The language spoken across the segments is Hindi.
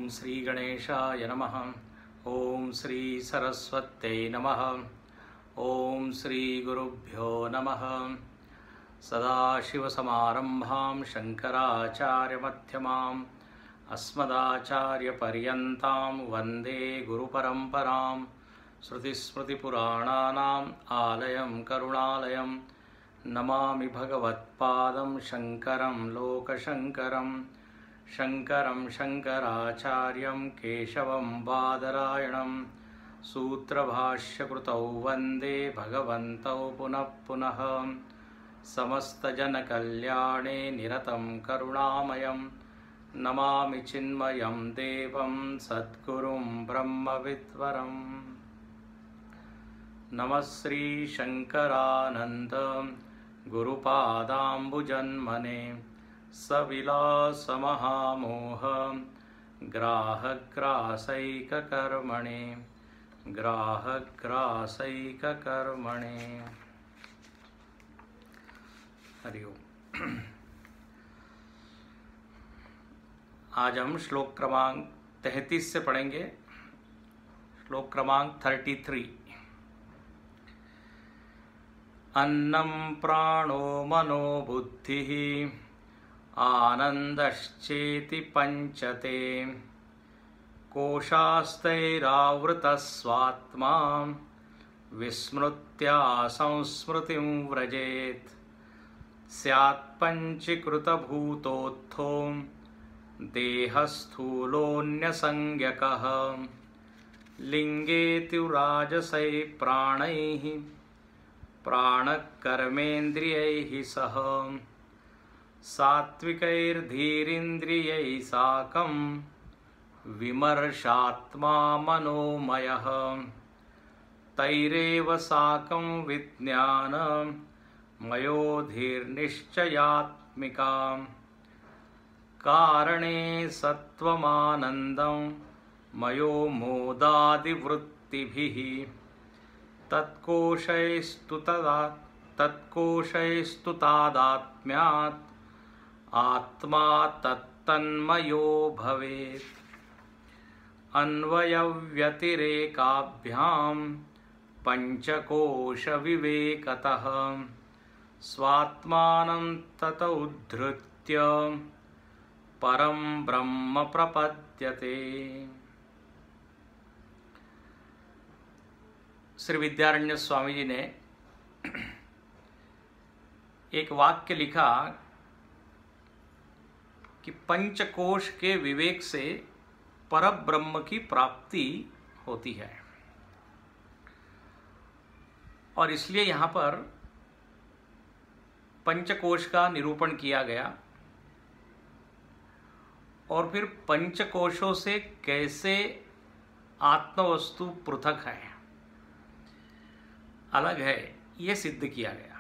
श्री गणेशाय नमः। ओम श्री सरस्वत्यै नमः। ओम श्री गुरुभ्यो नमः। सदाशिवसमारम्भां शङ्कराचार्यमध्यमाम् अस्मदाचार्यपर्यन्तां वन्दे गुरुपरम्परां। श्रुतिस्मृतिपुराणानाम् आलयं करुणालयं नमामि भगवत्पादं शङ्करं लोकशङ्करं। शङ्करं शङ्कराचार्यं केशवं बादरायणं सूत्रभाष्यकृतौ वन्दे भगवन्तौ पुनः पुनः। समस्तजनकल्याणे निरतं करुणामयं नमामि चिन्मयं देवं सद्गुरुं ब्रह्मविद्वरम्। नमः श्री शङ्करानन्द गुरुपादाम्बुजन्मने सविलासमहामोह ग्राहग्रासैककर्मणे ग्राहग्रासैककर्मणे। हरि ओम। आज हम श्लोक क्रमांक 33 से पढ़ेंगे। श्लोक क्रमांक 33। अन्नं प्राणो मनो बुद्धिः आनन्दश्चेति पञ्चते कोशास्तैरावृतः स्वात्मा विस्मृत्या संस्मृतिं व्रजेत्। स्यात् पञ्चीकृतभूतोत्थो देहस्थूलोऽन्यसंज्ञकः लिङ्गेतुराजसै प्राणैः प्राणकर्मेन्द्रियैः सह सात्विकैर्धीरिन्द्रियैः साकं विमर्शात्मा मनोमयः। तैरेव साकं विज्ञानमयोधीर्निश्चयात्मिका कारणे सत्त्वमानन्दं मयो मोदादिवृत्तिभिः। तत्कोशैस्तु तादात्म्यात् आत्मा तत्तन्मयो भवेत्। अन्वयव्यतिरेकाभ्यां पञ्चकोशविवेकतः स्वात्मानं तत उद्धृत्य परं ब्रह्म प्रपद्यते। श्री विद्यारण्य स्वामी जी ने एक वाक्य लिखा कि पंचकोश के विवेक से परब्रह्म की प्राप्ति होती है। और इसलिए यहाँ पर पंचकोश का निरूपण किया गया और फिर पंचकोशों से कैसे आत्मवस्तु पृथक है, अलग है, ये सिद्ध किया गया।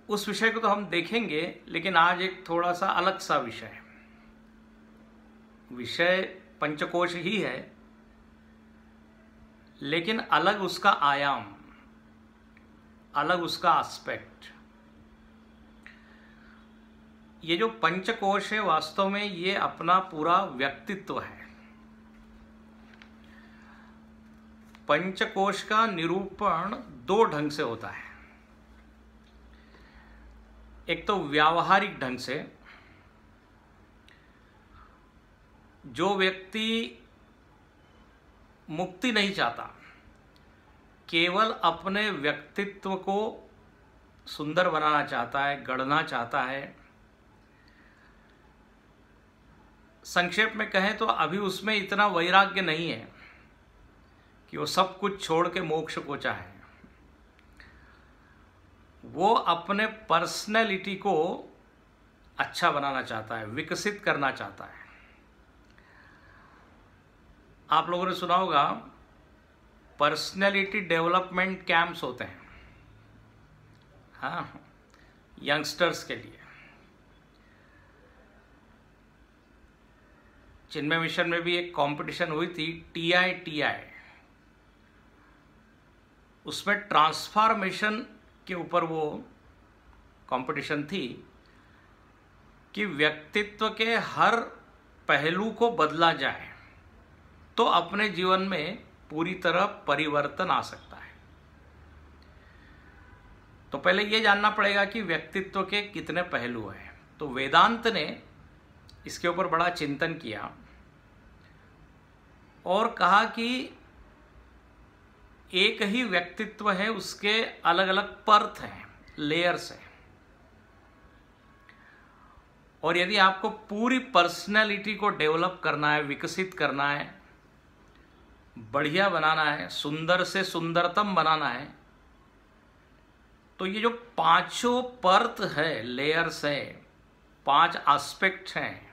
उस विषय को तो हम देखेंगे, लेकिन आज एक थोड़ा सा अलग सा विषय पंचकोश ही है, लेकिन अलग उसका आयाम, अलग उसका एस्पेक्ट। ये जो पंचकोश है वास्तव में ये अपना पूरा व्यक्तित्व है। पंचकोश का निरूपण दो ढंग से होता है। एक तो व्यावहारिक ढंग से, जो व्यक्ति मुक्ति नहीं चाहता, केवल अपने व्यक्तित्व को सुंदर बनाना चाहता है, गढ़ना चाहता है। संक्षेप में कहें तो अभी उसमें इतना वैराग्य नहीं है कि वो सब कुछ छोड़ के मोक्ष को चाहे। वो अपने पर्सनैलिटी को अच्छा बनाना चाहता है, विकसित करना चाहता है। आप लोगों ने सुना होगा पर्सनैलिटी डेवलपमेंट कैंप्स होते हैं, हाँ, यंगस्टर्स के लिए। चिन्मय मिशन में भी एक कंपटीशन हुई थी, TI, उसमें ट्रांसफॉर्मेशन के ऊपर वो कंपटीशन थी कि व्यक्तित्व के हर पहलू को बदला जाए तो अपने जीवन में पूरी तरह परिवर्तन आ सकता है। तो पहले ये जानना पड़ेगा कि व्यक्तित्व के कितने पहलू हैं। तो वेदांत ने इसके ऊपर बड़ा चिंतन किया और कहा कि एक ही व्यक्तित्व है, उसके अलग अलग परत हैं, लेयर्स हैं। और यदि आपको पूरी पर्सनैलिटी को डेवलप करना है, विकसित करना है, बढ़िया बनाना है, सुंदर से सुंदरतम बनाना है, तो ये जो पांचों परत है, लेयर्स है, 5 एस्पेक्ट हैं,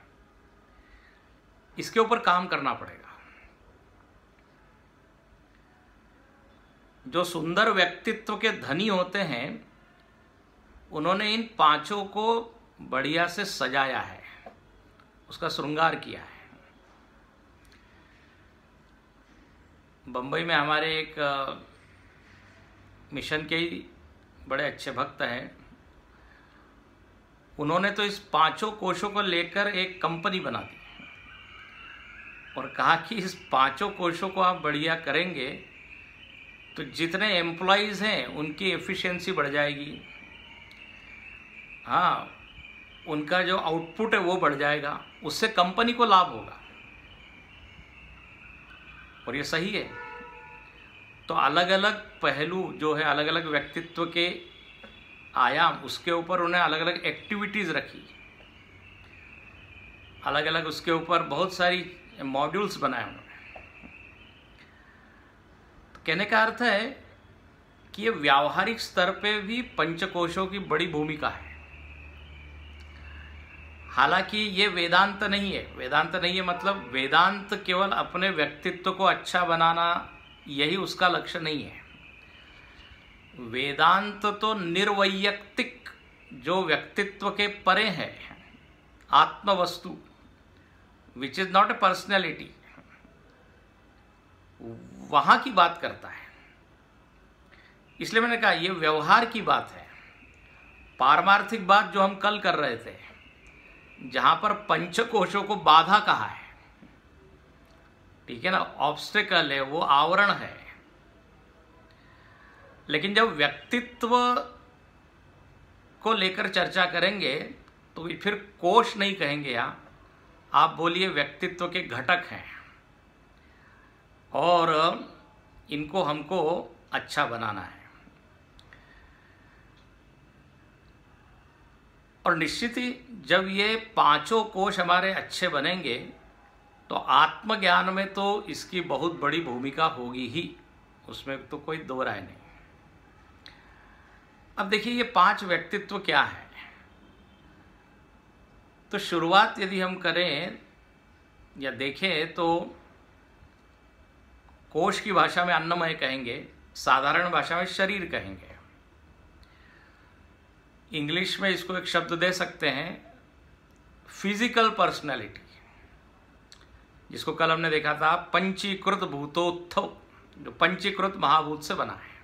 इसके ऊपर काम करना पड़ेगा। जो सुंदर व्यक्तित्व के धनी होते हैं उन्होंने इन पांचों को बढ़िया से सजाया है, उसका श्रृंगार किया है। बंबई में हमारे एक मिशन के ही बड़े अच्छे भक्त हैं, उन्होंने तो इस पांचों कोशों को लेकर एक कंपनी बना दी और कहा कि इस पांचों कोशों को आप बढ़िया करेंगे तो जितने एम्प्लॉइज़ हैं उनकी एफिशिएंसी बढ़ जाएगी, हाँ, उनका जो आउटपुट है वो बढ़ जाएगा, उससे कंपनी को लाभ होगा। और ये सही है। तो अलग अलग पहलू जो है, अलग अलग व्यक्तित्व के आयाम, उसके ऊपर उन्हें अलग अलग एक्टिविटीज़ रखी, अलग अलग उसके ऊपर बहुत सारी मॉड्यूल्स बनाए उन्होंने। तो कहने का अर्थ है कि ये व्यावहारिक स्तर पे भी पंचकोशों की बड़ी भूमिका है। हालांकि ये वेदांत नहीं है, वेदांत नहीं है मतलब वेदांत केवल अपने व्यक्तित्व को अच्छा बनाना यही उसका लक्ष्य नहीं है। वेदांत तो निर्वैयक्तिक जो व्यक्तित्व के परे है, आत्मवस्तु, which is not a personality, वहां की बात करता है। इसलिए मैंने कहा यह व्यवहार की बात है। पारमार्थिक बात जो हम कल कर रहे थे, जहां पर पंचकोशों को बाधा कहा है, ठीक है ना, ऑब्स्टेकल है, वो आवरण है। लेकिन जब व्यक्तित्व को लेकर चर्चा करेंगे तो फिर कोश नहीं कहेंगे, यहां आप बोलिए व्यक्तित्व के घटक हैं और इनको हमको अच्छा बनाना है। और निश्चित ही जब ये पांचों कोश हमारे अच्छे बनेंगे तो आत्मज्ञान में तो इसकी बहुत बड़ी भूमिका होगी ही, उसमें तो कोई दो राय नहीं। अब देखिए ये 5 व्यक्तित्व क्या है। तो शुरुआत यदि हम करें या देखें तो कोश की भाषा में अन्नमय कहेंगे, साधारण भाषा में शरीर कहेंगे। इंग्लिश में इसको एक शब्द दे सकते हैं, फिजिकल पर्सनैलिटी, जिसको कल हमने देखा था पंचीकृत भूतोत्थव, जो पंचीकृत महाभूत से बना है।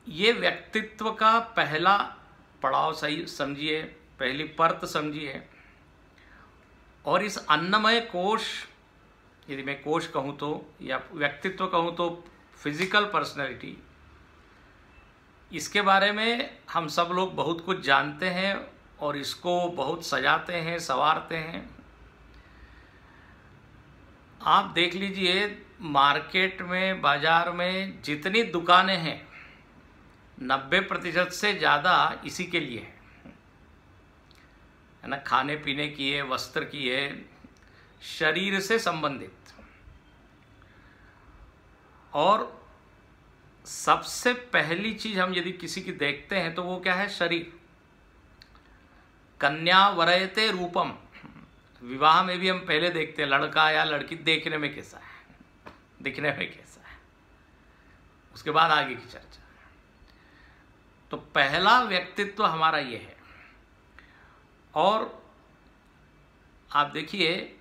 ये व्यक्तित्व का पहला पड़ाव सही समझिए, पहली परत समझिए। और इस अन्नमय कोश, यदि मैं कोश कहूँ तो या व्यक्तित्व कहूँ तो फिजिकल पर्सनैलिटी, इसके बारे में हम सब लोग बहुत कुछ जानते हैं और इसको बहुत सजाते हैं, संवारते हैं। आप देख लीजिए मार्केट में, बाजार में जितनी दुकानें हैं 90% से ज़्यादा इसी के लिए है ना, खाने पीने की है, वस्त्र की है, शरीर से संबंधित। और सबसे पहली चीज हम यदि किसी की देखते हैं तो वो क्या है, शरीर। कन्या वरयते रूपम, विवाह में भी हम पहले देखते हैं लड़का या लड़की देखने में कैसा है, दिखने में कैसा है, उसके बाद आगे की चर्चा। तो पहला व्यक्तित्व हमारा ये है। और आप देखिए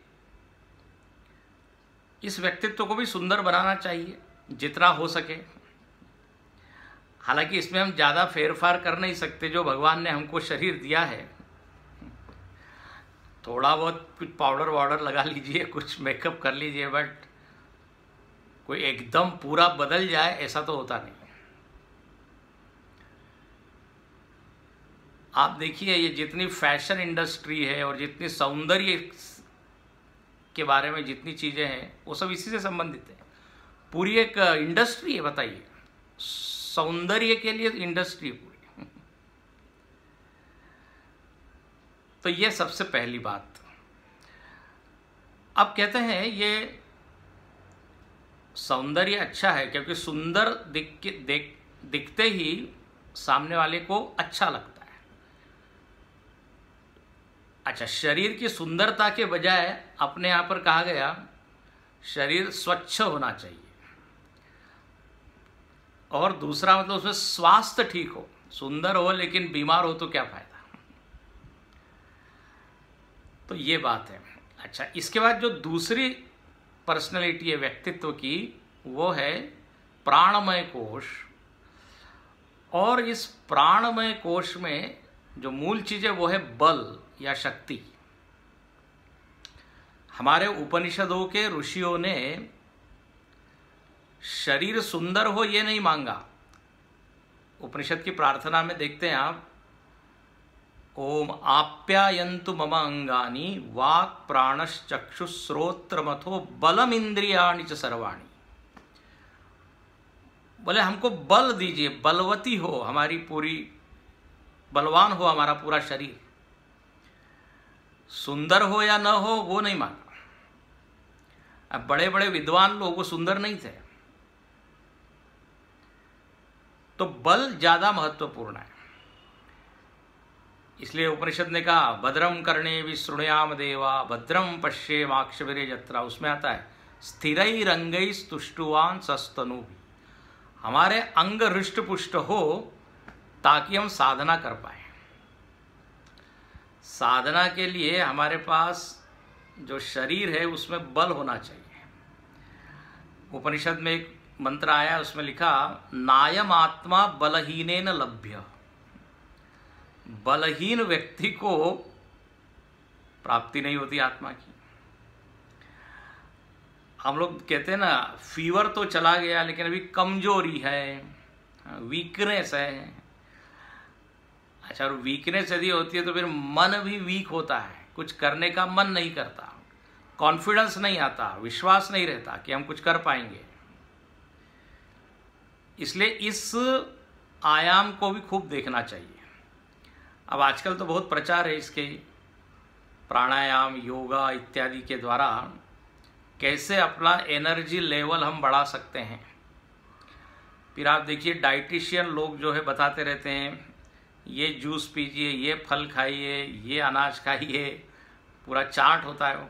इस व्यक्तित्व को भी सुंदर बनाना चाहिए जितना हो सके। हालांकि इसमें हम ज़्यादा फेरफार कर नहीं सकते, जो भगवान ने हमको शरीर दिया है। थोड़ा बहुत कुछ पाउडर वाउडर लगा लीजिए, कुछ मेकअप कर लीजिए, बट कोई एकदम पूरा बदल जाए ऐसा तो होता नहीं। आप देखिए, ये जितनी फैशन इंडस्ट्री है और जितनी सौंदर्य के बारे में जितनी चीज़ें हैं, वो सब इसी से संबंधित है। पूरी एक इंडस्ट्री है, बताइए, सौंदर्य के लिए इंडस्ट्री पूरी। तो ये सबसे पहली बात। अब कहते हैं ये सौंदर्य अच्छा है क्योंकि सुंदर दिखते ही सामने वाले को अच्छा लगता है। अच्छा, शरीर की सुंदरता के बजाय अपने यहाँ पर कहा गया शरीर स्वच्छ होना चाहिए, और दूसरा मतलब उसमें स्वास्थ्य ठीक हो। सुंदर हो लेकिन बीमार हो तो क्या फायदा। तो ये बात है। अच्छा, इसके बाद जो दूसरी पर्सनैलिटी है व्यक्तित्व की, वो है प्राणमय कोश। और इस प्राणमय कोश में जो मूल चीज है वो है बल या शक्ति। हमारे उपनिषदों के ऋषियों ने शरीर सुंदर हो ये नहीं मांगा। उपनिषद की प्रार्थना में देखते हैं आप, ओम आप्यायन्तु मम अंगानि वाक् प्राणश्चक्षुश्रोत्रमथो बलमिंद्रियाणि च सर्वाणि। बोले हमको बल दीजिए, बलवती हो हमारी पूरी, बलवान हो हमारा पूरा शरीर। सुंदर हो या न हो वो नहीं माना। अब बड़े बड़े विद्वान लोग वो सुंदर नहीं थे, तो बल ज्यादा महत्वपूर्ण है। इसलिए उपनिषद ने कहा भद्रम कर्णे विशृणुयाम देवा भद्रम पश्येमाक्षभिर्य जत्रा। उसमें आता है स्थिरैरंगैस्तुष्टुवान् सस्तनु। हमारे अंग हृष्ट पुष्ट हो ताकि हम साधना कर पाए। साधना के लिए हमारे पास जो शरीर है उसमें बल होना चाहिए। उपनिषद में एक मंत्र आया, उसमें लिखा नायम आत्मा बलहीनेन लभ्य। बलहीन व्यक्ति को प्राप्ति नहीं होती आत्मा की। हम लोग कहते हैं ना, फीवर तो चला गया लेकिन अभी कमजोरी है, वीकनेस है। अच्छा, और वीकनेस यदि होती है तो फिर मन भी वीक होता है, कुछ करने का मन नहीं करता, कॉन्फिडेंस नहीं आता, विश्वास नहीं रहता कि हम कुछ कर पाएंगे। इसलिए इस आयाम को भी खूब देखना चाहिए। अब आजकल तो बहुत प्रचार है इसके, प्राणायाम, योगा इत्यादि के द्वारा कैसे अपना एनर्जी लेवल हम बढ़ा सकते हैं। फिर आप देखिए डाइटिशियन लोग जो है बताते रहते हैं ये जूस पीजिए, ये फल खाइए, ये अनाज खाइए, पूरा चार्ट होता है वो।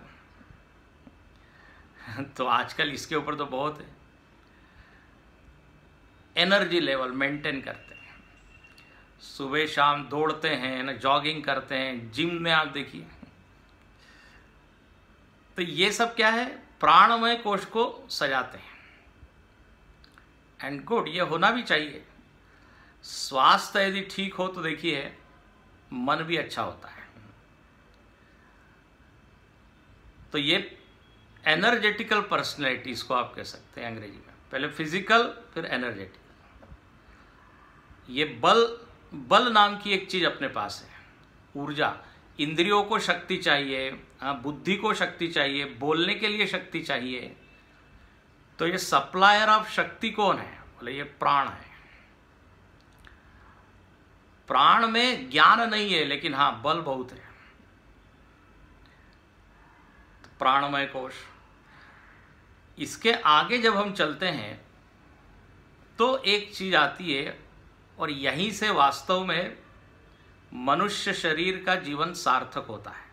तो आजकल इसके ऊपर तो बहुत है, एनर्जी लेवल मेंटेन करते हैं। सुबह शाम दौड़ते हैं ना, जॉगिंग करते हैं, जिम में आप देखिए। तो ये सब क्या है, प्राणमय कोश को सजाते हैं। एंड गुड, ये होना भी चाहिए। स्वास्थ्य यदि ठीक हो तो देखिए मन भी अच्छा होता है। तो ये एनर्जेटिकल पर्सनैलिटीज को आप कह सकते हैं अंग्रेजी में। पहले फिजिकल, फिर एनर्जेटिकल। ये बल नाम की एक चीज अपने पास है, ऊर्जा। इंद्रियों को शक्ति चाहिए, बुद्धि को शक्ति चाहिए, बोलने के लिए शक्ति चाहिए। तो ये सप्लायर ऑफ शक्ति कौन है? बोले ये प्राण है। प्राण में ज्ञान नहीं है लेकिन हाँ बल बहुत है। तो प्राणमय कोश। इसके आगे जब हम चलते हैं तो एक चीज आती है, और यहीं से वास्तव में मनुष्य शरीर का जीवन सार्थक होता है,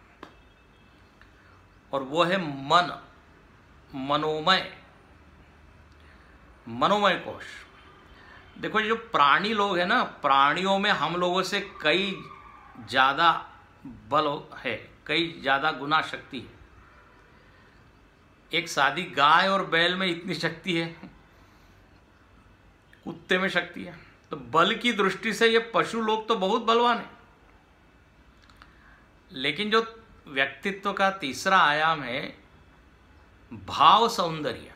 और वो है मन, मनोमय कोश। देखो जो प्राणी लोग हैं ना, प्राणियों में हम लोगों से कई ज्यादा बल है, कई ज्यादा गुना शक्ति है। एक सादी गाय और बैल में इतनी शक्ति है, कुत्ते में शक्ति है, तो तो बल की दृष्टि से ये पशु लोग तो बहुत बलवान है, लेकिन जो व्यक्तित्व का तीसरा आयाम है भाव सौंदर्य,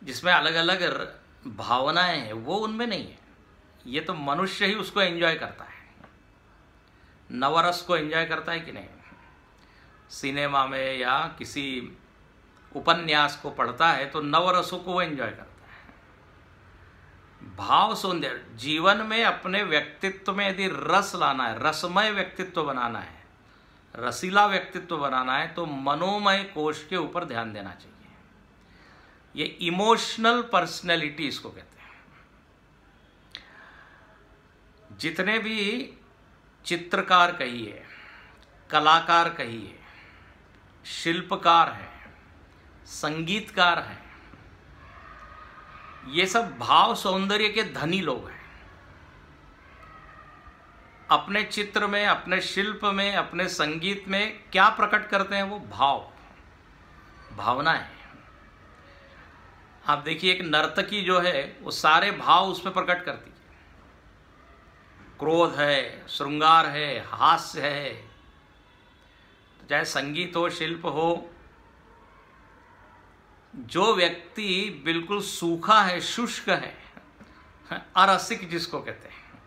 जिसमें अलग अलग भावनाएं हैं, वो उनमें नहीं है। ये तो मनुष्य ही उसको एंजॉय करता है, नवरस को एंजॉय करता है कि नहीं। सिनेमा में या किसी उपन्यास को पढ़ता है तो नवरसों को वो एंजॉय करता है। भाव सौंदर्य, जीवन में अपने व्यक्तित्व में यदि रस लाना है, रसमय व्यक्तित्व बनाना है, रसीला व्यक्तित्व बनाना है, तो मनोमय कोश के ऊपर ध्यान देना चाहिए। ये इमोशनल पर्सनैलिटी इसको कहते हैं। जितने भी चित्रकार कहिए, कलाकार कहिए, शिल्पकार हैं, संगीतकार हैं, ये सब भाव सौंदर्य के धनी लोग हैं। अपने चित्र में, अपने शिल्प में, अपने संगीत में क्या प्रकट करते हैं? वो भावनाएं। आप देखिए, एक नर्तकी जो है वो सारे भाव उसमें प्रकट करती है। क्रोध है, श्रृंगार है, हास्य है, तो चाहे संगीत हो, शिल्प हो। जो व्यक्ति बिल्कुल सूखा है, शुष्क है, अरसिक जिसको कहते हैं,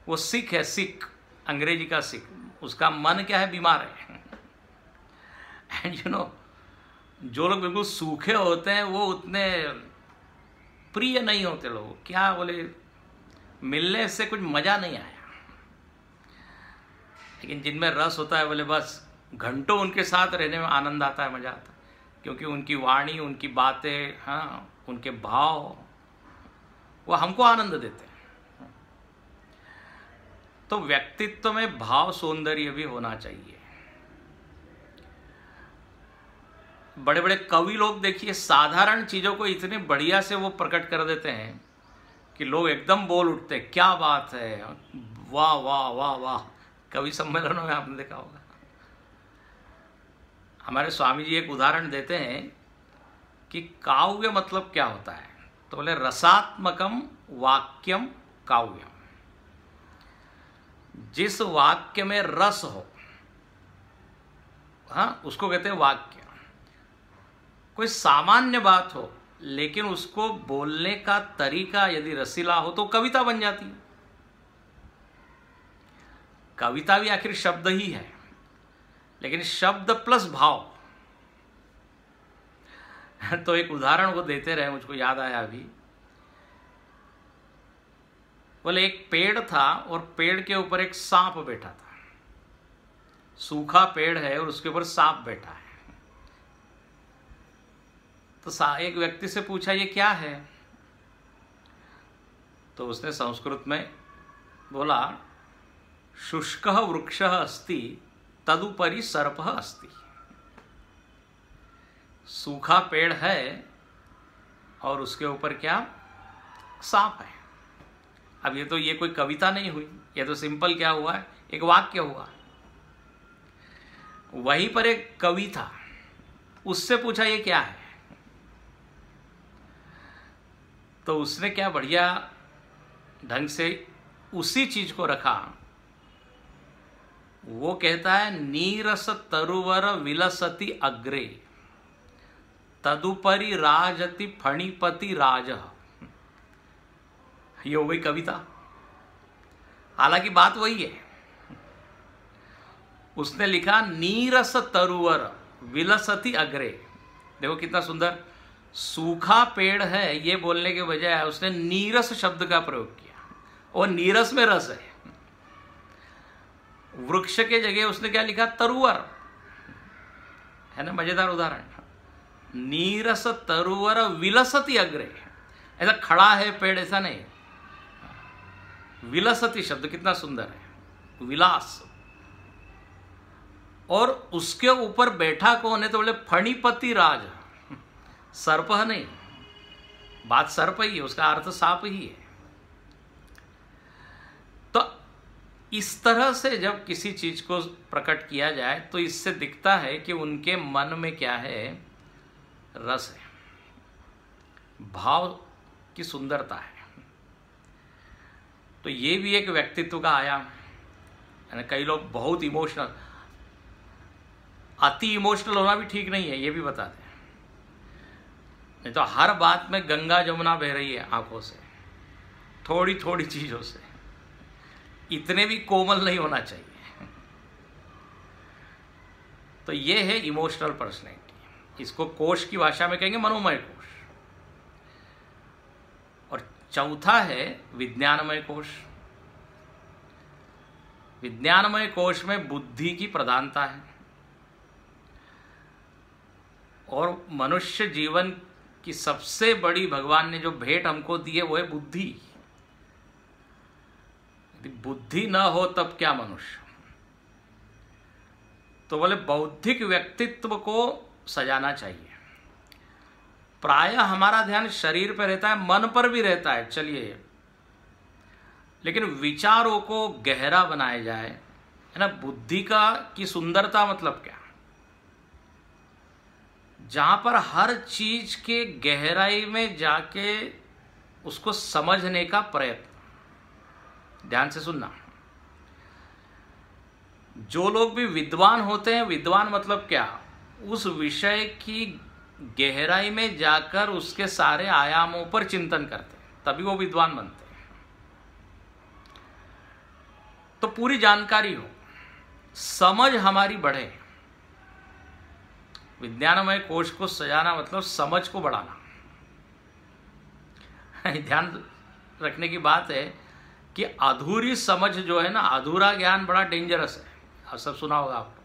वो सिक है, सिक, अंग्रेजी का सिक। उसका मन क्या है? बीमार है। एंड यू नो, जो लोग बिल्कुल सूखे होते हैं वो उतने प्रिय नहीं होते लोग। क्या बोले, मिलने से कुछ मजा नहीं आया। लेकिन जिनमें रस होता है, बोले बस घंटों उनके साथ रहने में आनंद आता है, मजा आता है, क्योंकि उनकी वाणी, उनकी बातें, हाँ, उनके भाव, वो हमको आनंद देते हैं। तो व्यक्तित्व में भाव सौंदर्य भी होना चाहिए। बड़े बड़े कवि लोग देखिए, साधारण चीजों को इतने बढ़िया से वो प्रकट कर देते हैं कि लोग एकदम बोल उठते हैं, क्या बात है, वाह वाह वाह वाह। कवि सम्मेलनों में आपने देखा होगा। हमारे स्वामी जी एक उदाहरण देते हैं कि काव्य मतलब क्या होता है, तो बोले रसात्मकम वाक्यम काव्यम। जिस वाक्य में रस हो, हाँ, उसको कहते हैं वाक्य। कोई सामान्य बात हो, लेकिन उसको बोलने का तरीका यदि रसीला हो तो कविता बन जाती है। कविता भी आखिर शब्द ही है, लेकिन शब्द प्लस भाव। तो एक उदाहरण वो देते रहे, मुझको याद आया अभी। बोले एक पेड़ था और पेड़ के ऊपर एक सांप बैठा था। सूखा पेड़ है और उसके ऊपर सांप बैठा है। तो एक व्यक्ति से पूछा, ये क्या है? तो उसने संस्कृत में बोला, शुष्कः वृक्षः अस्ति तदुपरि सर्पः अस्ति। सूखा पेड़ है और उसके ऊपर क्या? सांप है। अब ये कोई कविता नहीं हुई, ये तो सिंपल क्या हुआ है, एक वाक्य हुआ। वहीं पर एक कवि था, उससे पूछा ये क्या है? तो उसने क्या बढ़िया ढंग से उसी चीज को रखा। वो कहता है, नीरस तरुवर विलसति अग्रे तदुपरि राजति फणिपति राजः। ये हो गई कविता। हालांकि बात वही है। उसने लिखा नीरस तरुवर विलसति अग्रे। देखो कितना सुंदर। सूखा पेड़ है ये बोलने के बजाय उसने नीरस शब्द का प्रयोग किया, और नीरस में रस है। वृक्ष के जगह उसने क्या लिखा? तरुवर। है ना मजेदार उदाहरण। नीरस तरुवर विलसति अग्रे। ऐसा खड़ा है पेड़, ऐसा नहीं। विलसति शब्द कितना सुंदर है, विलास। और उसके ऊपर बैठा कौन है? तो बोले फणिपति राज। सर्प नहीं, बात सर्प ही है, उसका अर्थ सांप ही है। तो इस तरह से जब किसी चीज को प्रकट किया जाए तो इससे दिखता है कि उनके मन में क्या है? रस है, भाव की सुंदरता है। तो ये भी एक व्यक्तित्व का आयाम है। कई लोग बहुत इमोशनल, अति इमोशनल होना भी ठीक नहीं है, ये भी बताते हैं। नहीं तो हर बात में गंगा जमुना बह रही है आंखों से, थोड़ी थोड़ी चीजों से, इतने भी कोमल नहीं होना चाहिए। तो ये है इमोशनल पर्सनैलिटी। इसको कोश की भाषा में कहेंगे मनोमय कोश। और चौथा है विज्ञानमय कोश। विज्ञानमय कोश में बुद्धि की प्रधानता है और मनुष्य जीवन की सबसे बड़ी भगवान ने जो भेंट हमको दी है वो है बुद्धि। यदि बुद्धि न हो तब क्या मनुष्य। तो बोले बौद्धिक व्यक्तित्व को सजाना चाहिए। प्रायः हमारा ध्यान शरीर पर रहता है, मन पर भी रहता है, चलिए, लेकिन विचारों को गहरा बनाया जाए, है ना। बुद्धि की सुंदरता मतलब क्या, जहां पर हर चीज के गहराई में जाके उसको समझने का प्रयत्न। ध्यान से सुनना। जो लोग भी विद्वान होते हैं, विद्वान मतलब क्या, उस विषय की गहराई में जाकर उसके सारे आयामों पर चिंतन करते हैं, तभी वो विद्वान बनते हैं। तो पूरी जानकारी हो, समझ हमारी बढ़े। विज्ञानमय कोश को सजाना मतलब समझ को बढ़ाना। ध्यान रखने की बात है कि अधूरी समझ जो है ना, अधूरा ज्ञान बड़ा डेंजरस है। आप सब सुना होगा आपको।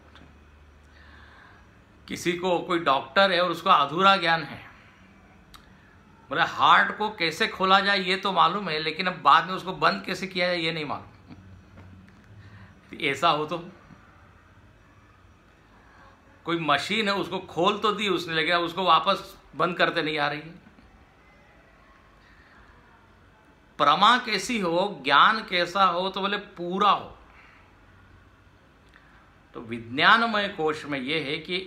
किसी को, कोई डॉक्टर है और उसको अधूरा ज्ञान है, बोले हार्ट को कैसे खोला जाए ये तो मालूम है, लेकिन अब बाद में उसको बंद कैसे किया जाए ये नहीं मालूम। ऐसा हो तो कोई मशीन है, उसको खोल तो दी उसने, लेकिन अब उसको वापस बंद करते नहीं आ रही है। प्रमा कैसी हो, ज्ञान कैसा हो, तो बोले पूरा हो। तो विज्ञानमय कोश में यह है कि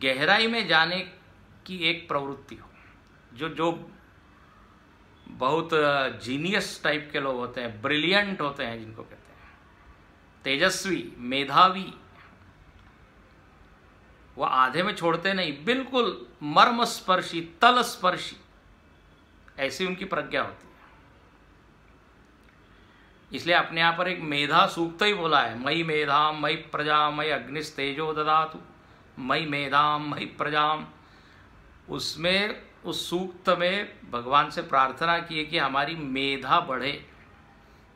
गहराई में जाने की एक प्रवृत्ति हो। जो बहुत जीनियस टाइप के लोग होते हैं, ब्रिलियंट होते हैं, जिनको कहते हैं तेजस्वी, मेधावी, वो आधे में छोड़ते नहीं, बिल्कुल मर्मस्पर्शी, तलस्पर्शी, ऐसी उनकी प्रज्ञा होती है। इसलिए अपने यहाँ पर एक मेधा सूक्त ही बोला है, मई मेधाम मई प्रजा मई अग्निस्तेजो ददातु, मई मेधाम मई प्रजाम। उसमें, उस सूक्त में भगवान से प्रार्थना की है कि हमारी मेधा बढ़े,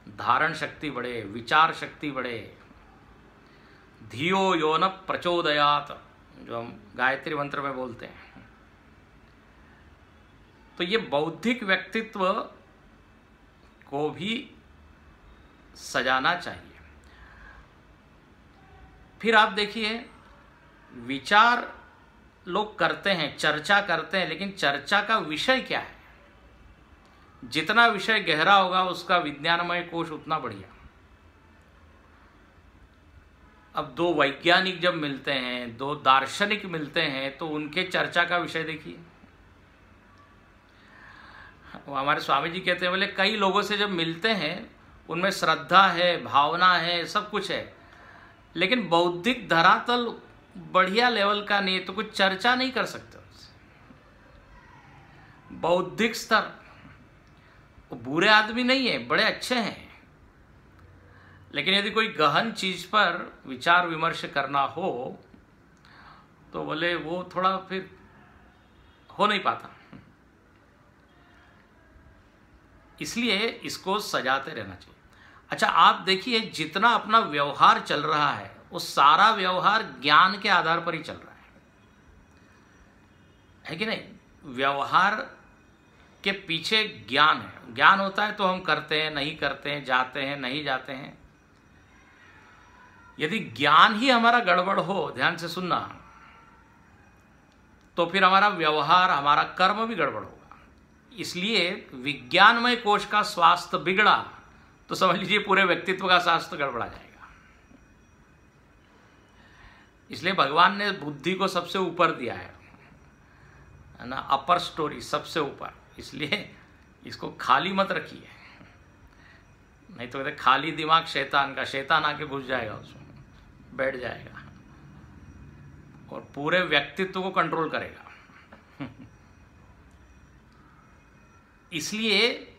धारण शक्ति बढ़े, विचार शक्ति बढ़े। धियो यो न प्रचोदयात, जो हम गायत्री मंत्र में बोलते हैं। तो ये बौद्धिक व्यक्तित्व को भी सजाना चाहिए। फिर आप देखिए, विचार लोग करते हैं, चर्चा करते हैं, लेकिन चर्चा का विषय क्या है। जितना विषय गहरा होगा उसका विज्ञानमय कोश उतना बढ़िया। अब दो वैज्ञानिक जब मिलते हैं, दो दार्शनिक मिलते हैं, तो उनके चर्चा का विषय देखिए। वो हमारे स्वामी जी कहते हैं, बोले कई लोगों से जब मिलते हैं उनमें श्रद्धा है, भावना है, सब कुछ है, लेकिन बौद्धिक धरातल बढ़िया लेवल का नहीं है, तो कुछ चर्चा नहीं कर सकते उससे। बौद्धिक स्तर, वो बुरे आदमी नहीं है, बड़े अच्छे हैं, लेकिन यदि कोई गहन चीज पर विचार विमर्श करना हो तो बोले वो थोड़ा फिर हो नहीं पाता। इसलिए इसको सजाते रहना चाहिए। अच्छा, आप देखिए, जितना अपना व्यवहार चल रहा है वो सारा व्यवहार ज्ञान के आधार पर ही चल रहा है कि नहीं। व्यवहार के पीछे ज्ञान है। ज्ञान होता है तो हम करते हैं, नहीं करते हैं, जाते हैं, नहीं जाते हैं। यदि ज्ञान ही हमारा गड़बड़ हो, ध्यान से सुनना, तो फिर हमारा व्यवहार, हमारा कर्म भी गड़बड़ होगा। इसलिए विज्ञानमय कोश का स्वास्थ्य बिगड़ा तो समझ लीजिए पूरे व्यक्तित्व का स्वास्थ्य गड़बड़ा जाएगा। इसलिए भगवान ने बुद्धि को सबसे ऊपर दिया है ना, अपर स्टोरी, सबसे ऊपर। इसलिए इसको खाली मत रखिए, नहीं तो कहते खाली दिमाग शैतान का, शैतान आके घुस जाएगा उसमें, बैठ जाएगा और पूरे व्यक्तित्व को कंट्रोल करेगा। इसलिए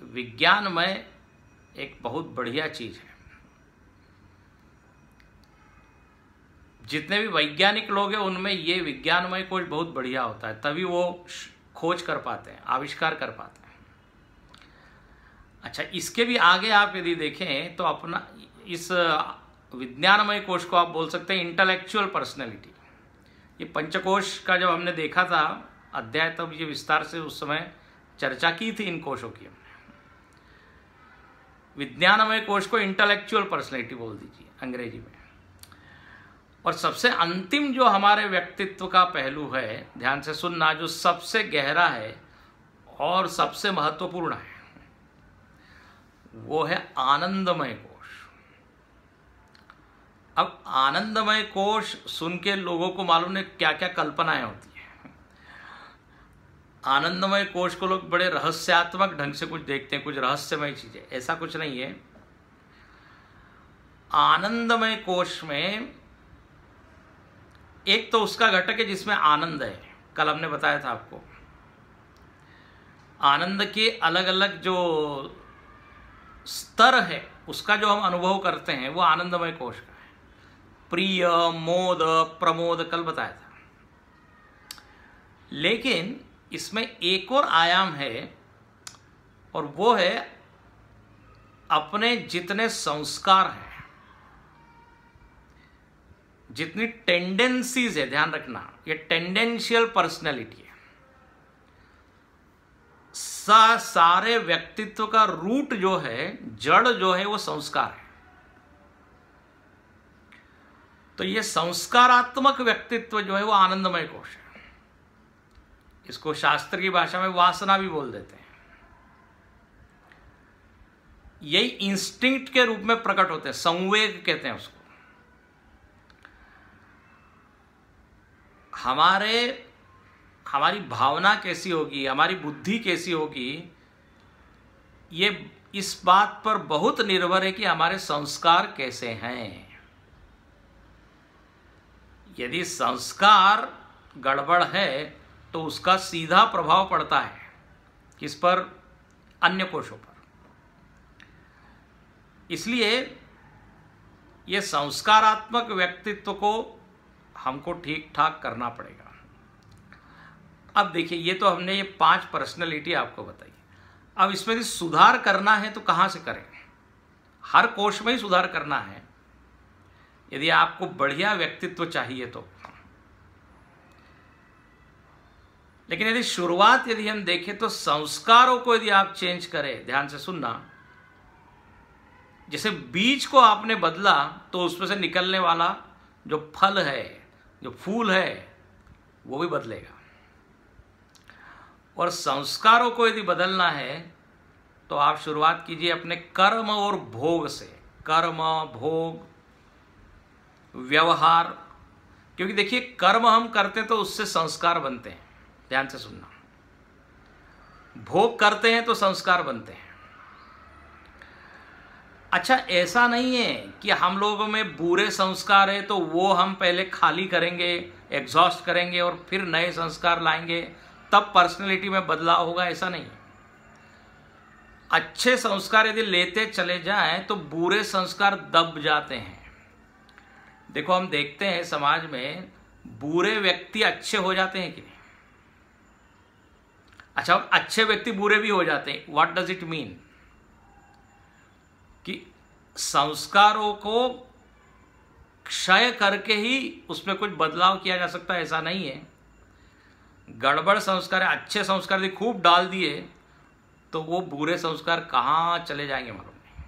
विज्ञानमय एक बहुत बढ़िया चीज है। जितने भी वैज्ञानिक लोग हैं उनमें ये विज्ञानमय कोश बहुत बढ़िया होता है, तभी वो खोज कर पाते हैं, आविष्कार कर पाते हैं। अच्छा, इसके भी आगे आप यदि देखें तो अपना इस विज्ञानमय कोश को आप बोल सकते हैं इंटेलेक्चुअल पर्सनैलिटी। ये पंचकोश का जब हमने देखा था अध्याय, तब ये विस्तार से उस समय चर्चा की थी इन कोशों की हमने। विज्ञानमय कोश को इंटेलेक्चुअल पर्सनैलिटी बोल दीजिए अंग्रेजी में। और सबसे अंतिम जो हमारे व्यक्तित्व का पहलू है, ध्यान से सुनना, जो सबसे गहरा है और सबसे महत्वपूर्ण है, वो है आनंदमय कोश। अब आनंदमय कोश सुन के लोगों को मालूम नहीं क्या क्या कल्पनाएं होती है। आनंदमय कोश को लोग बड़े रहस्यात्मक ढंग से कुछ देखते हैं, कुछ रहस्यमय चीजें, ऐसा कुछ नहीं है। आनंदमय कोश में एक तो उसका घटक है जिसमें आनंद है, कल हमने बताया था आपको। आनंद के अलग अलग जो स्तर है उसका जो हम अनुभव करते हैं वो आनंदमय कोश का है। प्रिय, मोद, प्रमोद कल बताया था। लेकिन इसमें एक और आयाम है और वो है अपने जितने संस्कार हैं, जितनी टेंडेंसीज है, ध्यान रखना ये टेंडेंशियल पर्सनैलिटी है। सारे व्यक्तित्व का रूट जो है, जड़ जो है वो संस्कार है। तो ये संस्कारात्मक व्यक्तित्व जो है वो आनंदमय कोश है। इसको शास्त्र की भाषा में वासना भी बोल देते हैं। यही इंस्टिंक्ट के रूप में प्रकट होते हैं, संवेग कहते हैं उसको। हमारी भावना कैसी होगी, हमारी बुद्धि कैसी होगी, ये इस बात पर बहुत निर्भर है कि हमारे संस्कार कैसे हैं। यदि संस्कार गड़बड़ है तो उसका सीधा प्रभाव पड़ता है किस पर? अन्य कोशों पर। इसलिए ये संस्कारात्मक व्यक्तित्व को हमको ठीक ठाक करना पड़ेगा। अब देखिए, ये तो हमने ये 5 पर्सनैलिटी आपको बताई। अब इसमें यदि सुधार करना है तो कहाँ से करें? हर कोश में ही सुधार करना है यदि आपको बढ़िया व्यक्तित्व चाहिए तो। लेकिन यदि शुरुआत यदि हम देखें तो संस्कारों को यदि आप चेंज करें, ध्यान से सुनना, जैसे बीज को आपने बदला तो उसमें से निकलने वाला जो फल है, जो फूल है, वो भी बदलेगा। और संस्कारों को यदि बदलना है तो आप शुरुआत कीजिए अपने कर्म और भोग से। कर्म, भोग, व्यवहार, क्योंकि देखिए कर्म हम करते हैं तो उससे संस्कार बनते हैं। ध्यान से सुनना, भोग करते हैं तो संस्कार बनते हैं। अच्छा, ऐसा नहीं है कि हम लोगों में बुरे संस्कार है तो वो हम पहले खाली करेंगे, एग्जॉस्ट करेंगे और फिर नए संस्कार लाएंगे, तब पर्सनैलिटी में बदलाव होगा, ऐसा नहीं है। अच्छे संस्कार यदि लेते चले जाएं तो बुरे संस्कार दब जाते हैं। देखो, हम देखते हैं समाज में बुरे व्यक्ति अच्छे हो जाते हैं कि नहीं? अच्छा, अच्छे व्यक्ति बुरे भी हो जाते हैं। What does it mean? कि संस्कारों को क्षय करके ही उसमें कुछ बदलाव किया जा सकता है, ऐसा नहीं है। गड़बड़ संस्कार है, अच्छे संस्कार यदि खूब डाल दिए तो वो बुरे संस्कार कहाँ चले जाएंगे मालूम नहीं।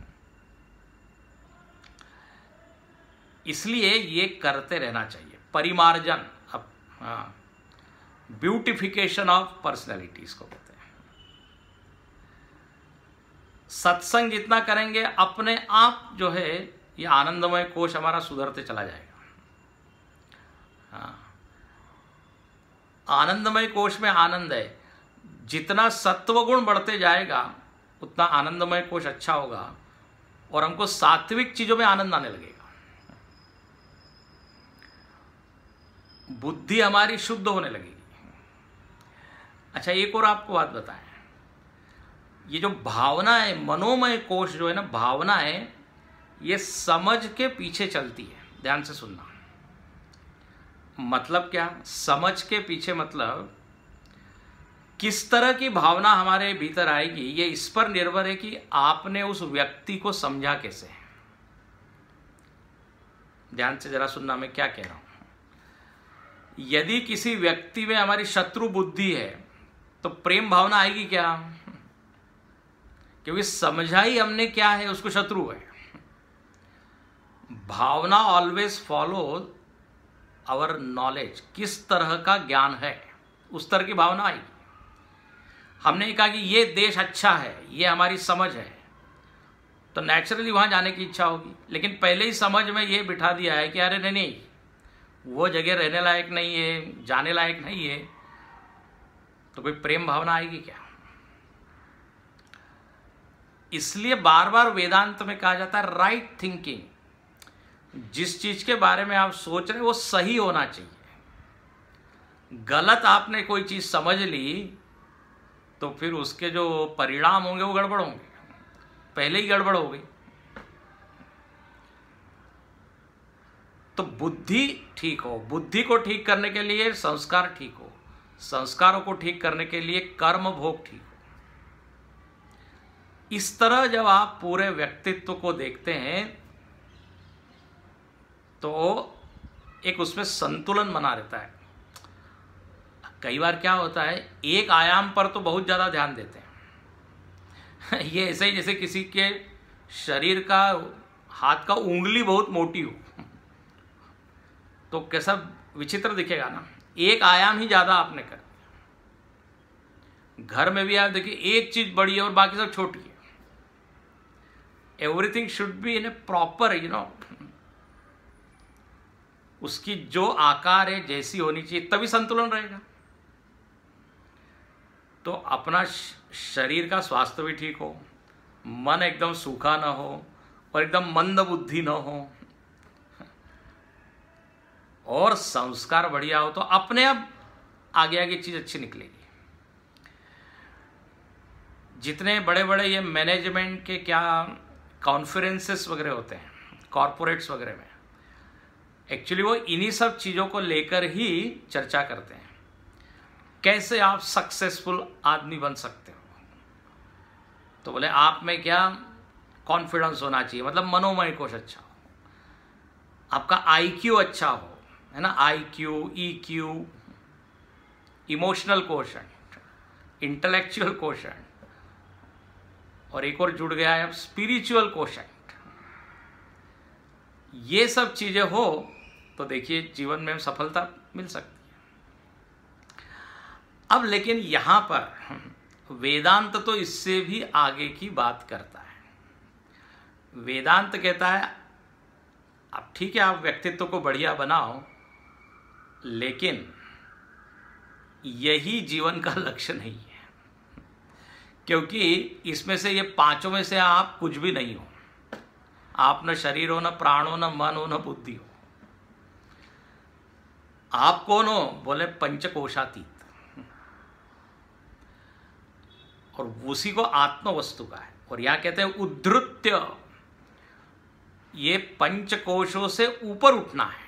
इसलिए ये करते रहना चाहिए, परिमार्जन। अब हाँ, ब्यूटिफिकेशन ऑफ पर्सनैलिटी इसको कहते हैं। सत्संग जितना करेंगे अपने आप जो है ये आनंदमय कोश हमारा सुधरते चला जाएगा। हाँ, आनंदमय कोश में आनंद है। जितना सत्वगुण बढ़ते जाएगा उतना आनंदमय कोश अच्छा होगा और हमको सात्विक चीजों में आनंद आने लगेगा। बुद्धि हमारी शुद्ध होने लगेगी। अच्छा, एक और आपको बात बताएं, ये जो भावना है, मनोमय कोश जो है ना, भावना है, ये समझ के पीछे चलती है। ध्यान से सुनना। मतलब क्या? समझ के पीछे मतलब किस तरह की भावना हमारे भीतर आएगी, ये इस पर निर्भर है कि आपने उस व्यक्ति को समझा कैसे। ध्यान से जरा सुनना मैं क्या कह रहा हूं। यदि किसी व्यक्ति में हमारी शत्रु बुद्धि है तो प्रेम भावना आएगी क्या? क्योंकि समझा ही हमने क्या है, उसको शत्रु है। भावना ऑलवेज फॉलो आवर नॉलेज, किस तरह का ज्ञान है उस तरह की भावना आएगी। हमने कहा कि ये देश अच्छा है, ये हमारी समझ है, तो नेचुरली वहां जाने की इच्छा होगी। लेकिन पहले ही समझ में ये बिठा दिया है कि अरे नहीं, वो जगह रहने लायक नहीं है, जाने लायक नहीं है, तो कोई प्रेम भावना आएगी क्या? इसलिए बार बार वेदांत में कहा जाता है राइट थिंकिंग। जिस चीज के बारे में आप सोच रहे हैं वो सही होना चाहिए। गलत आपने कोई चीज समझ ली तो फिर उसके जो परिणाम होंगे वो गड़बड़ होंगे, पहले ही गड़बड़ हो गई। तो बुद्धि ठीक हो, बुद्धि को ठीक करने के लिए संस्कार ठीक हो, संस्कारों को ठीक करने के लिए कर्म भोग ठीक हो। इस तरह जब आप पूरे व्यक्तित्व को देखते हैं तो एक उसमें संतुलन बना रहता है। कई बार क्या होता है, एक आयाम पर तो बहुत ज्यादा ध्यान देते हैं ये ऐसे ही जैसे किसी के शरीर का हाथ का उंगली बहुत मोटी हो तो कैसा विचित्र दिखेगा ना। एक आयाम ही ज्यादा आपने कर दिया। घर में भी आप देखिए, एक चीज बड़ी है और बाकी सब छोटी है। Everything should be in A proper उसकी जो आकार है जैसी होनी चाहिए, तभी संतुलन रहेगा। तो अपना शरीर का स्वास्थ्य भी ठीक हो, मन एकदम सूखा ना हो और एकदम मंद बुद्धि ना हो, और संस्कार बढ़िया हो, तो अपने आप आगे आगे चीज अच्छी निकलेगी। जितने बड़े बड़े ये मैनेजमेंट के क्या कॉन्फ्रेंसेस वगैरह होते हैं कॉरपोरेट्स वगैरह में, एक्चुअली वो इन्हीं सब चीजों को लेकर ही चर्चा करते हैं। कैसे आप सक्सेसफुल आदमी बन सकते हो? तो बोले आप में क्या कॉन्फिडेंस होना चाहिए, मतलब मनोमय कोश अच्छा हो, आपका आईक्यू अच्छा हो, है ना, IQ, EQ, emotional quotient, intellectual quotient, और एक और जुड़ गया है स्पिरिचुअल कोशेंट। ये सब चीजें हो तो देखिए जीवन में सफलता मिल सकती है। अब लेकिन यहां पर वेदांत तो इससे भी आगे की बात करता है। वेदांत कहता है अब ठीक है, आप व्यक्तित्व को बढ़िया बनाओ, लेकिन यही जीवन का लक्ष्य नहीं है, क्योंकि इसमें से ये पांचों में से आप कुछ भी नहीं हो। आप न शरीर हो, न प्राण हो, न मन हो, न बुद्धि हो। आप कौन हो? बोले पंचकोशातीत, और उसी को आत्म वस्तु का है। और यहां कहते हैं उद्धृत्य, ये पंचकोशों से ऊपर उठना है।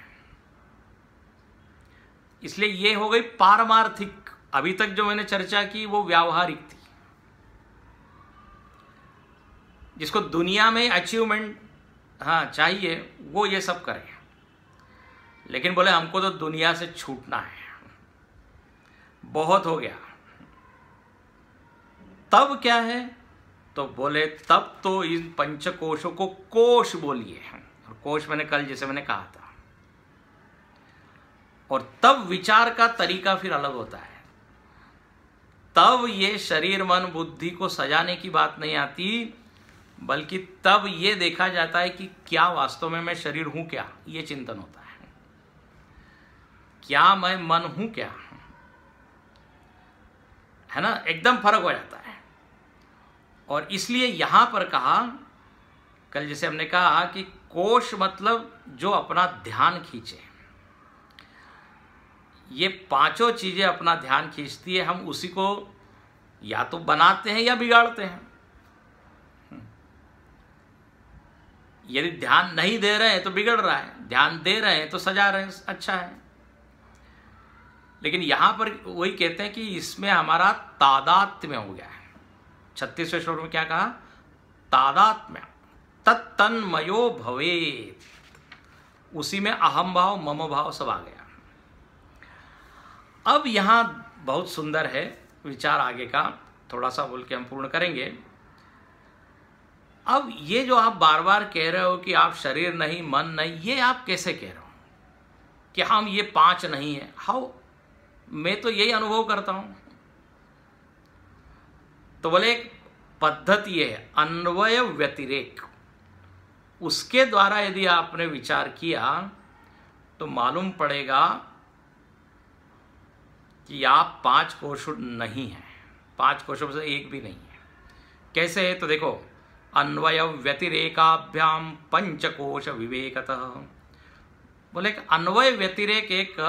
इसलिए ये हो गई पारमार्थिक। अभी तक जो मैंने चर्चा की वो व्यावहारिक थी, जिसको दुनिया में अचीवमेंट चाहिए वो ये सब करे। लेकिन बोले हमको तो दुनिया से छूटना है, बहुत हो गया। तब क्या है? तो बोले तब तो इन पंचकोशों को कोश बोलिए। और कोश मैंने कल जैसे मैंने कहा था। और तब विचार का तरीका फिर अलग होता है। तब ये शरीर मन बुद्धि को सजाने की बात नहीं आती, बल्कि तब ये देखा जाता है कि क्या वास्तव में मैं शरीर हूं क्या, ये चिंतन होता है। क्या मैं मन हूं क्या? है ना, एकदम फर्क हो जाता है। और इसलिए यहाँ पर कहा, कल जैसे हमने कहा कि कोश मतलब जो अपना ध्यान खींचे, ये पांचों चीजें अपना ध्यान खींचती है, हम उसी को या तो बनाते हैं या बिगाड़ते हैं। यदि ध्यान नहीं दे रहे हैं तो बिगड़ रहा है, ध्यान दे रहे हैं तो सजा रहे हैं, अच्छा है। लेकिन यहां पर वही कहते हैं कि इसमें हमारा तादात्म्य हो गया है। 36वें श्लोक में क्या कहा? तादात्म्य तत्तन्मयो भवेत्, उसी में अहम भाव मम भाव सब आ गया। अब यहां बहुत सुंदर है विचार आगे का, थोड़ा सा बोल के हम पूर्ण करेंगे। अब ये जो आप बार बार कह रहे हो कि आप शरीर नहीं मन नहीं, ये आप कैसे कह रहे हो कि हम ये पांच नहीं है? हाउ? मैं तो यही अनुभव करता हूं। तो बोले एक पद्धति है अन्वय व्यतिरेक, उसके द्वारा यदि आपने विचार किया तो मालूम पड़ेगा कि आप पांच कोश नहीं हैं, पांच कोशों से एक भी नहीं है। कैसे है? तो देखो, अन्वय व्यतिरेकाभ्याम पंचकोश विवेकतः। बोले अन्वय व्यतिरेक एक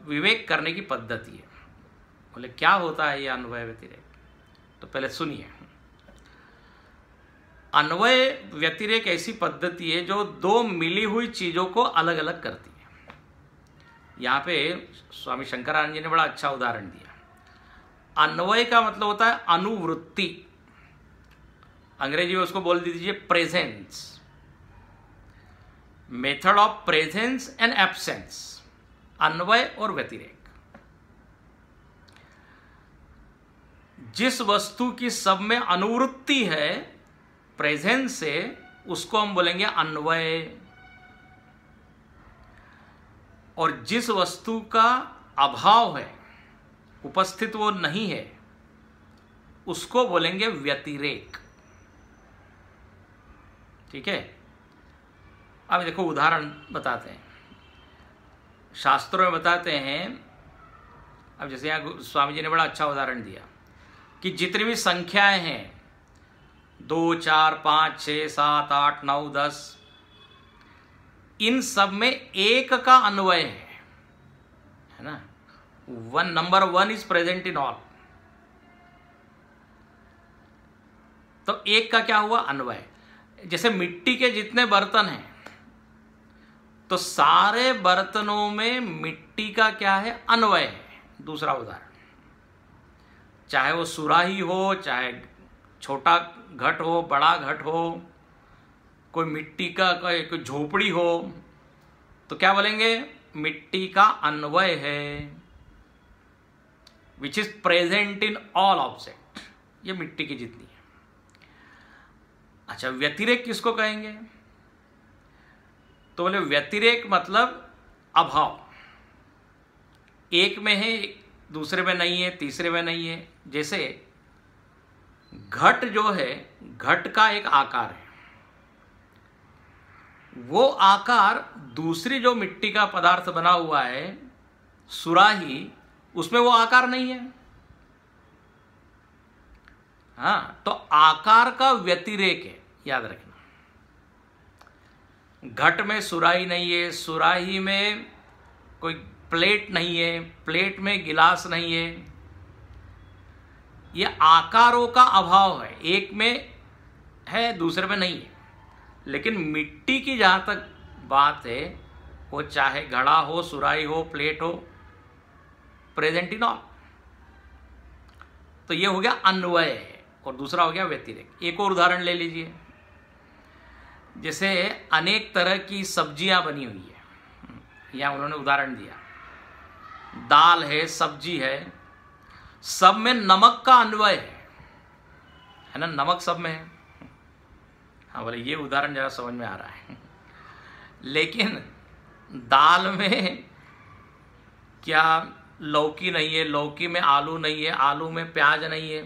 विवेक करने की पद्धति है। बोले क्या होता है ये अन्वय व्यतिरेक? तो पहले सुनिए। अन्वय व्यतिरेक ऐसी पद्धति है जो दो मिली हुई चीजों को अलग अलग करती है। यहां पे स्वामी शंकरानंद जी ने बड़ा अच्छा उदाहरण दिया। अन्वय का मतलब होता है अनुवृत्ति, अंग्रेजी में उसको बोल दीजिए presence, method of presence and absence, अन्वय और व्यतिरेक। जिस वस्तु की सब में अनुवृत्ति है प्रेजेंस से, उसको हम बोलेंगे अन्वय। और जिस वस्तु का अभाव है, उपस्थित वो नहीं है, उसको बोलेंगे व्यतिरेक। ठीक है? अब देखो उदाहरण बताते हैं, शास्त्रों में बताते हैं। अब जैसे यहाँ स्वामी जी ने बड़ा अच्छा उदाहरण दिया कि जितनी भी संख्याएं हैं 2 4 5 6 7 8 9 10, इन सब में एक का अन्वय है ना। One, number 1 is present in all. तो एक का क्या हुआ? अन्वय। जैसे मिट्टी के जितने बर्तन हैं तो सारे बर्तनों में मिट्टी का क्या है? अन्वय है। दूसरा उदाहरण, चाहे वो सुराही हो, चाहे छोटा घट हो, बड़ा घट हो, कोई मिट्टी का कोई झोपड़ी हो, तो क्या बोलेंगे? मिट्टी का अन्वय है, विच is present in all object. ये मिट्टी की जितनी है। अच्छा, व्यतिरेक किसको कहेंगे? तो बोले व्यतिरेक मतलब अभाव, एक में है दूसरे में नहीं है, तीसरे में नहीं है। जैसे घट जो है, घट का एक आकार है, वो आकार दूसरी जो मिट्टी का पदार्थ बना हुआ है सुराही, उसमें वो आकार नहीं है। हाँ, तो आकार का व्यतिरेक है, याद रखना। घट में सुराही नहीं है, सुराही में कोई प्लेट नहीं है, प्लेट में गिलास नहीं है। ये आकारों का अभाव है, एक में है दूसरे में नहीं है। लेकिन मिट्टी की जहां तक बात है, वो चाहे घड़ा हो, सुराही हो, प्लेट हो, प्रेजेंट इन ऑल। तो ये हो गया अन्वय है, और दूसरा हो गया व्यतिरेक। एक और उदाहरण ले लीजिए। जैसे अनेक तरह की सब्जियां बनी हुई है, यहां उन्होंने उदाहरण दिया, दाल है, सब्जी है, सब में नमक का अन्वय है ना, नमक सब में है। हाँ, बोले ये उदाहरण जरा समझ में आ रहा है। लेकिन दाल में क्या लौकी नहीं है, लौकी में आलू नहीं है, आलू में प्याज नहीं है,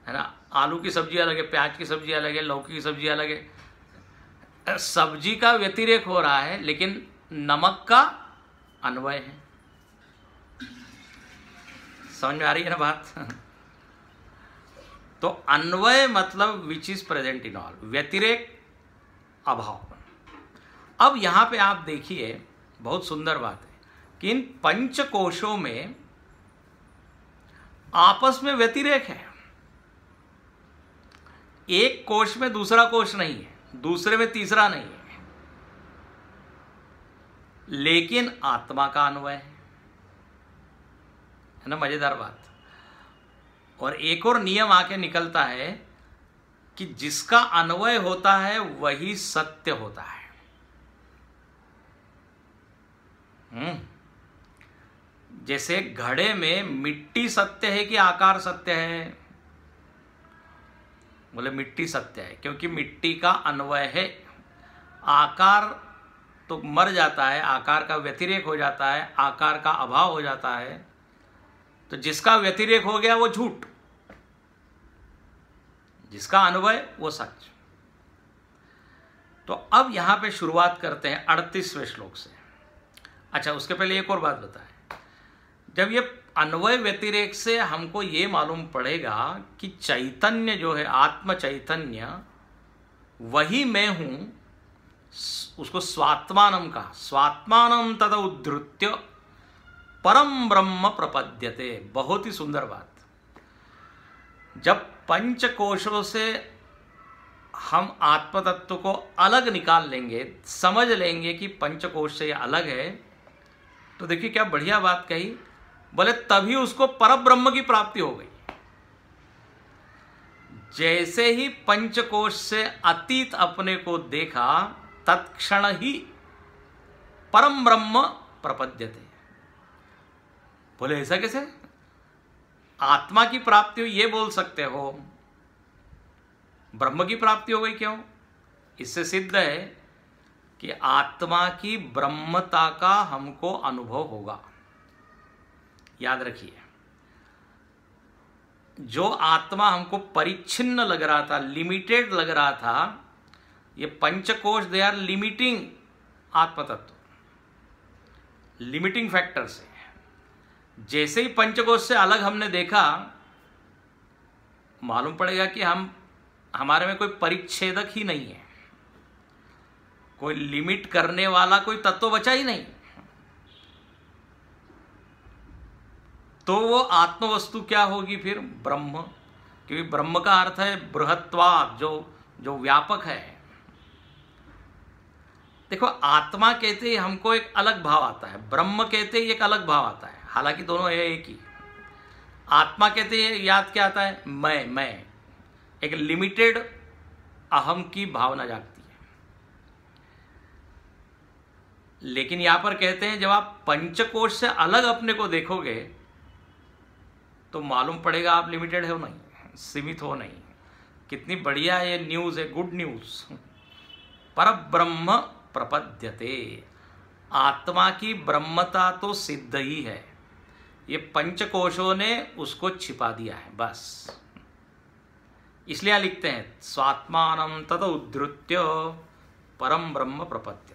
है ना। आलू की सब्जी अलग है, प्याज की सब्जी अलग है, लौकी की सब्जी अलग है। सब्जी का व्यतिरेक हो रहा है, लेकिन नमक का अन्वय है। समझ में आ रही है ना बात? तो अन्वय मतलब which is present in all, व्यतिरेक अभाव। अब यहां पे आप देखिए बहुत सुंदर बात है कि इन पंचकोशों में आपस में व्यतिरेक है। एक कोश में दूसरा कोश नहीं है, दूसरे में तीसरा नहीं है, लेकिन आत्मा का अन्वय है ना। मजेदार बात। और एक और नियम आके निकलता है कि जिसका अन्वय होता है वही सत्य होता है। जैसे घड़े में मिट्टी सत्य है कि आकार सत्य है? बोले मिट्टी सत्य है, क्योंकि मिट्टी का अन्वय है। आकार तो मर जाता है, आकार का व्यतिरेक हो जाता है, आकार का अभाव हो जाता है। तो जिसका व्यतिरेक हो गया वो झूठ, जिसका अन्वय वो सच। तो अब यहां पे शुरुआत करते हैं 38वें श्लोक से। अच्छा, उसके पहले एक और बात बताएं। जब ये अन्वय व्यतिरेक से हमको ये मालूम पड़ेगा कि चैतन्य जो है, आत्म चैतन्य, वही मैं हूं, उसको स्वात्मानम कहा। स्वात्मानम तद उद्धृत्य परम ब्रह्म प्रपद्यते। बहुत ही सुंदर बात। जब पंचकोशों से हम आत्म तत्व को अलग निकाल लेंगे, समझ लेंगे कि पंचकोश से ये अलग है, तो देखिए क्या बढ़िया बात कही। बोले तभी उसको परब्रह्म की प्राप्ति हो गई। जैसे ही पंचकोश से अतीत अपने को देखा, तत्क्षण ही परम ब्रह्म प्रपद्यते। बोले ऐसा कैसे? आत्मा की प्राप्ति हुई ये बोल सकते हो, ब्रह्म की प्राप्ति हो गई क्यों? इससे सिद्ध है कि आत्मा की ब्रह्मता का हमको अनुभव होगा। याद रखिए, जो आत्मा हमको परिच्छिन्न लग रहा था, लिमिटेड लग रहा था, ये पंचकोश दे आर लिमिटिंग आत्म तत्व, लिमिटिंग फैक्टर से। जैसे ही पंचकोश से अलग हमने देखा, मालूम पड़ेगा कि हमारे में कोई परिच्छेदक ही नहीं है, कोई लिमिट करने वाला कोई तत्व बचा ही नहीं। तो वो आत्म वस्तु क्या होगी फिर? ब्रह्म। क्योंकि ब्रह्म का अर्थ है बृहत्वात्, जो व्यापक है। देखो, आत्मा कहते ही हमको एक अलग भाव आता है, ब्रह्म कहते ही एक अलग भाव आता है, हालांकि दोनों है एक ही। आत्मा कहते ही याद क्या आता है? मैं, एक लिमिटेड अहम की भावना जागती है। लेकिन यहां पर कहते हैं जब आप पंचकोश से अलग अपने को देखोगे तो मालूम पड़ेगा आप लिमिटेड हो नहीं, सीमित हो नहीं। कितनी बढ़िया ये न्यूज़ है, गुड न्यूज़। परब्रह्म प्रपद्यते। आत्मा की ब्रह्मता तो सिद्ध ही है, ये पंचकोशों ने उसको छिपा दिया है बस। इसलिए लिखते हैं स्वात्मानं तद उद्धृत्य परम ब्रह्म प्रपद्यते।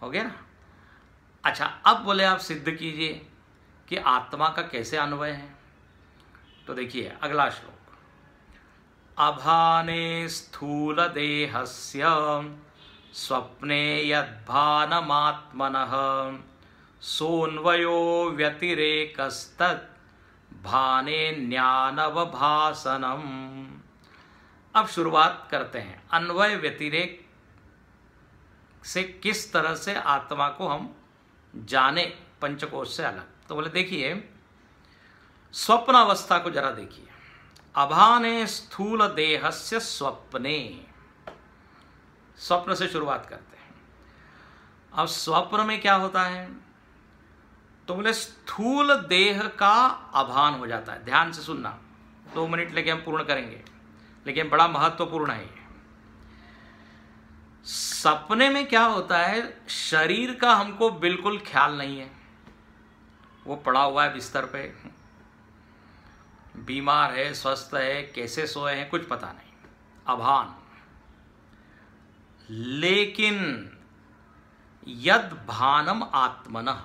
हो गया ना? अच्छा, अब बोले आप सिद्ध कीजिए कि आत्मा का कैसे अन्वय है। तो देखिए अगला श्लोक। अभाने स्थूल देहस्य स्वप्ने यद्भानमात्मनः सोन्वयो व्यतिरेकस्तत् भाने ज्ञानवभासनम्। अब शुरुआत करते हैं अन्वय व्यतिरेक से किस तरह से आत्मा को हम जाने पंचकोश से अलग। तो बोले देखिए, स्वप्न अवस्था को जरा देखिए। अभाने स्थूल देहस्य स्वप्ने, स्वप्न से शुरुआत करते हैं। अब स्वप्न में क्या होता है? तो बोले स्थूल देह का अभान हो जाता है। ध्यान से सुनना, 2 मिनट लेके हम पूर्ण करेंगे, लेकिन बड़ा महत्वपूर्ण है ये। सपने में क्या होता है? शरीर का हमको बिल्कुल ख्याल नहीं है, वो पड़ा हुआ है बिस्तर पे, बीमार है, स्वस्थ है, कैसे सोए हैं कुछ पता नहीं, अभान। लेकिन यद भानम आत्मनः,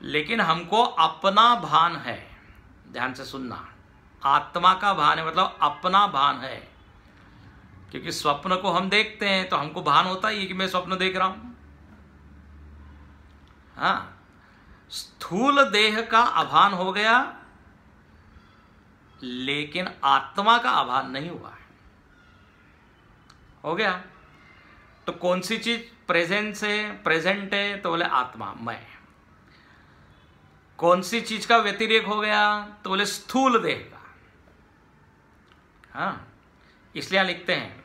लेकिन हमको अपना भान है, ध्यान से सुनना, आत्मा का भान है मतलब अपना भान है। क्योंकि स्वप्न को हम देखते हैं तो हमको भान होता ही है कि मैं स्वप्न देख रहा हूं। हाँ, स्थूल देह का अभान हो गया लेकिन आत्मा का अभान नहीं हुआ है। हो गया। तो कौन सी चीज प्रेजेंट है? तो बोले आत्मा, मैं। कौन सी चीज का व्यतिरेक हो गया? तो बोले स्थूल देह का। हाँ, इसलिए लिखते हैं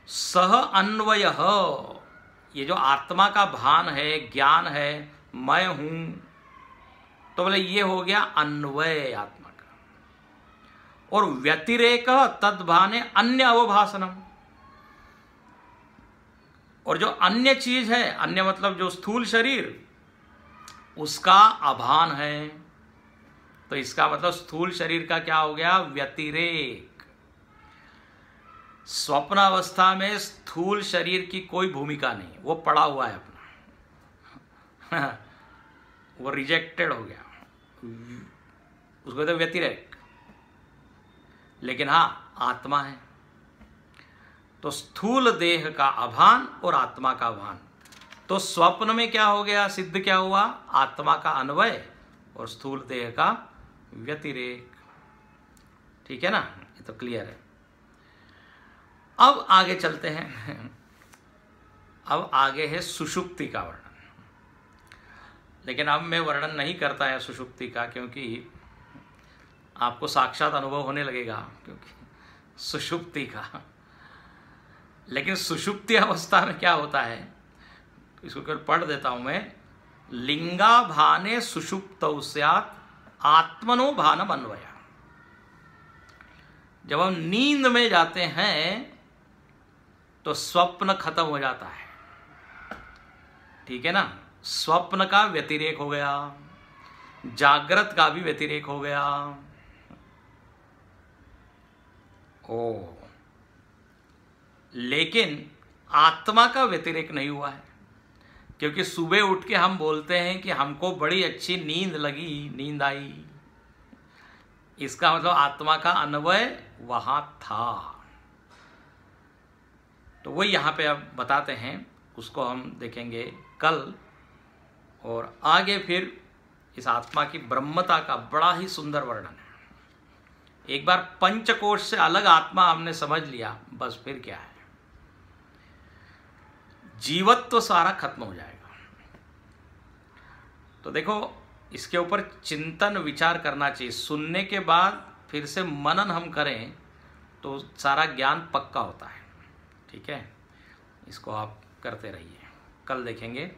सह अन्वय, ये जो आत्मा का भान है, ज्ञान है, मैं हूं, तो बोले ये हो गया अन्वय आत्मा का। और व्यतिरेक तद्भाने अन्य अवभासनम, और जो अन्य चीज है, अन्य मतलब जो स्थूल शरीर, उसका अभान है। तो इसका मतलब स्थूल शरीर का क्या हो गया? व्यतिरेक। स्वप्न अवस्था में स्थूल शरीर की कोई भूमिका नहीं, वो पड़ा हुआ है अपना वो रिजेक्टेड हो गया, उसको तो व्यतिरेक। लेकिन हाँ, आत्मा है। तो स्थूल देह का अभान और आत्मा का भान। तो स्वप्न में क्या हो गया? सिद्ध क्या हुआ? आत्मा का अन्वय और स्थूल देह का व्यतिरेक। ठीक है ना? ये तो क्लियर है। अब आगे चलते हैं। अब आगे है सुषुप्ति का वर्णन। लेकिन अब मैं वर्णन नहीं करता है सुषुप्ति का, क्योंकि आपको साक्षात अनुभव होने लगेगा, क्योंकि सुषुप्ति का। लेकिन सुषुप्ति अवस्था में क्या होता है, इसको केवल पढ़ देता हूं मैं। लिंगा भाने सुषुप्तौ स्यात् आत्मनो भानम अन्वय। जब हम नींद में जाते हैं तो स्वप्न खत्म हो जाता है। ठीक है ना? स्वप्न का व्यतिरेक हो गया, जागृत का भी व्यतिरेक हो गया। लेकिन आत्मा का व्यतिरेक नहीं हुआ है, क्योंकि सुबह उठ के हम बोलते हैं कि हमको बड़ी अच्छी नींद लगी, नींद आई। इसका मतलब आत्मा का अन्वय वहां था। तो वही यहां पे अब बताते हैं, उसको हम देखेंगे कल। और आगे फिर इस आत्मा की ब्रह्मता का बड़ा ही सुंदर वर्णन है। एक बार पंचकोश से अलग आत्मा हमने समझ लिया, बस फिर क्या है, जीवत्व तो सारा खत्म हो जाएगा। तो देखो, इसके ऊपर चिंतन विचार करना चाहिए। सुनने के बाद फिर से मनन हम करें तो सारा ज्ञान पक्का होता है। ठीक है, इसको आप करते रहिए। कल देखेंगे।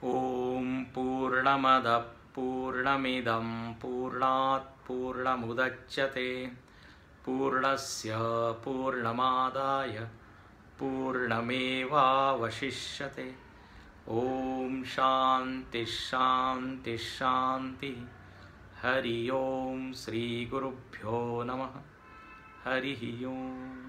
ओम पूर्णमद पूर्णमिदं पूर्णात् पूर्णमुदच्यते पूर्णस्य पूर्णमादाय पूर्णमेवावशिष्यते। ओम शांति शांति शांति। हरि ओम। श्री गुरुभ्यो नमः। हरि ओम।